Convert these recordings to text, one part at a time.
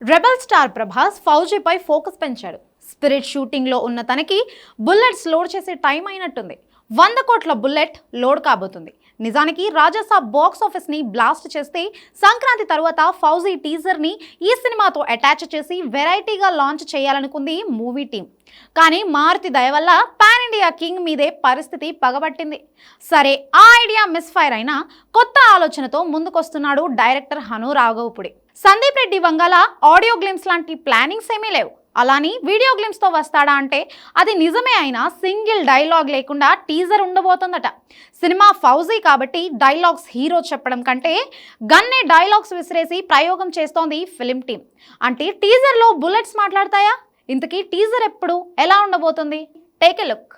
Rebel star Prabhas ఫౌజీపై focus పెంచాడు. Spirit షూటింగ్లో ఉన్న తనకి బుల్లెట్స్ లోడ్ చేసే టైం అయినట్టుంది. 100 కోట్ల బుల్లెట్ లోడ్ కాబోతుంది. నిజానికి రాజాసాబ్ బాక్స్ ఆఫీస్ని బ్లాస్ట్ చేస్తే సంక్రాంతి తర్వాత ఫౌజీ టీజర్ని ఈ సినిమాతో అటాచ్ చేసి వెరైటీగా లాంచ్ చేయాలనుకుంది మూవీ టీం. కానీ మారుతి దయ వల్ల పాన్ ఇండియా కింగ్ మీదే పరిస్థితి పగబట్టింది. సరే, ఆ ఐడియా మిస్ఫైర్ అయినా కొత్త ఆలోచనతో ముందుకొస్తున్నాడు డైరెక్టర్ హను రాఘవపుడి. సందీప్ రెడ్డి వంగాల ఆడియో గ్లిమ్స్ లాంటి ప్లానింగ్స్ ఏమీ లేవు. అలాని వీడియో గ్లిమ్స్తో వస్తాడా అంటే అది నిజమే అయినా సింగిల్ డైలాగ్ లేకుండా టీజర్ ఉండబోతుందట. సినిమా ఫౌజీ కాబట్టి డైలాగ్స్ హీరో చెప్పడం కంటే గన్నే డైలాగ్స్ విసిరేసి ప్రయోగం చేస్తోంది ఫిలిం టీం. అంటే టీజర్లో బుల్లెట్స్ మాట్లాడతాయా? ఇంతకీ టీజర్ ఎప్పుడు ఎలా ఉండబోతుంది? Take a look.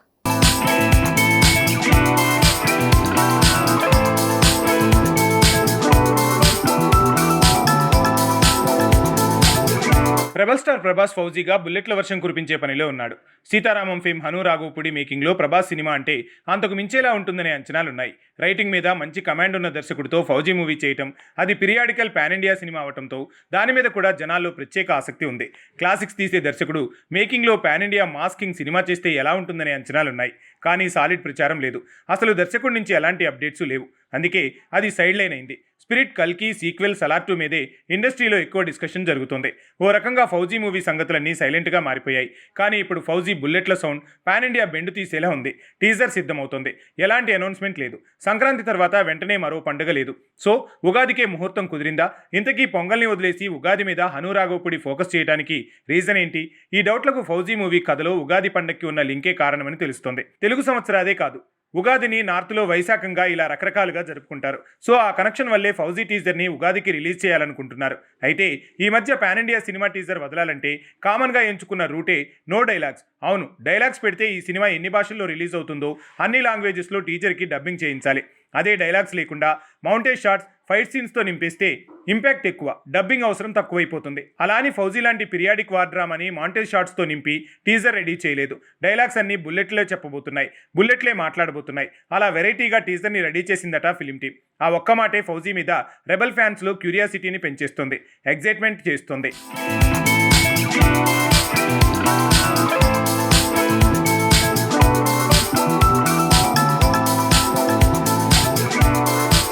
Rebel star Prabhas ఫౌజీగా బుల్లెట్ల వర్షం కురిపించే పనిలో ఉన్నాడు. సీతారామం ఫేమ్ హను రాఘవపుడి మేకింగ్లో ప్రభాస్ సినిమా అంటే అంతకు మించేలా ఉంటుందనే అంచనాలున్నాయి. రైటింగ్ మీద మంచి కమాండ్ ఉన్న దర్శకుడితో ఫౌజీ మూవీ చేయటం, అది పిరియాడికల్ పాన్ ఇండియా సినిమా అవటంతో దాని మీద కూడా జనాల్లో ప్రత్యేక ఆసక్తి ఉంది. క్లాసిక్స్ తీసే దర్శకుడు మేకింగ్లో పాన్ ఇండియా మాస్కింగ్ సినిమా చేస్తే ఎలా ఉంటుందనే అంచనాలున్నాయి. కానీ సాలిడ్ ప్రచారం లేదు. అసలు దర్శకుడి నుంచి ఎలాంటి అప్డేట్స్ లేవు. అందుకే అది సైడ్ లైన్ అయింది. స్పిరిట్, కల్కి, సీక్వెల్, సలార్ 2 మీదే ఇండస్ట్రీలో ఎక్కువ డిస్కషన్ జరుగుతుంది. ఓ రకంగా ఫౌజీ మూవీ సంగతులన్నీ సైలెంట్గా మారిపోయాయి. కానీ ఇప్పుడు ఫౌజీ బుల్లెట్ల సౌండ్ పాన్ ఇండియా బెండు తీసేలా ఉంది. టీజర్ సిద్ధమవుతుంది. ఎలాంటి అనౌన్స్మెంట్ లేదు. సంక్రాంతి తర్వాత వెంటనే మరో పండుగ లేదు. సో ఉగాదికే ముహూర్తం కుదిరిందా? ఇంతకీ పొంగల్ని వదిలేసి ఉగాది మీద హను రాఘవపుడి ఫోకస్ చేయడానికి రీజన్ ఏంటి? ఈ డౌట్లకు ఫౌజీ మూవీ కథలో ఉగాది పండగకి ఉన్న లింకే కారణమని తెలుస్తోంది. తెలుగు సంవత్సరాదే కాదు, ఉగాదిని నార్త్లో వైశాఖంగా ఇలా రకరకాలుగా జరుపుకుంటారు. సో ఆ కనెక్షన్ వల్లే ఫౌజీ టీజర్ని ఉగాదికి రిలీజ్ చేయాలనుకుంటున్నారు. అయితే ఈ మధ్య పాన్ ఇండియా సినిమా టీజర్ వదలాలంటే కామన్గా ఎంచుకున్న రూటే నో డైలాగ్స్. అవును, డైలాగ్స్ పెడితే ఈ సినిమా ఎన్ని భాషల్లో రిలీజ్ అవుతుందో అన్ని లాంగ్వేజెస్లో టీజర్కి డబ్బింగ్ చేయించాలి. అదే డైలాగ్స్ లేకుండా మౌంటేజ్ షాట్స్, ఫైట్ సీన్స్తో నింపేస్తే ఇంపాక్ట్ ఎక్కువ, డబ్బింగ్ అవసరం తక్కువైపోతుంది. అలా అని ఫౌజీ లాంటి పిరియాడిక్ వార్ డ్రామాని మౌంటేజ్ షాట్స్తో నింపి టీజర్ రెడీ చేయలేదు. డైలాగ్స్ అన్నీ బుల్లెట్లే చెప్పబోతున్నాయి, బుల్లెట్లే మాట్లాడబోతున్నాయి. అలా వెరైటీగా టీజర్ని రెడీ చేసిందట ఫిలిం టీం. ఆ ఒక్క మాటే ఫౌజీ మీద రెబల్ ఫ్యాన్స్లో క్యూరియాసిటీని పెంచేస్తుంది, ఎగ్జైట్మెంట్ చేస్తుంది.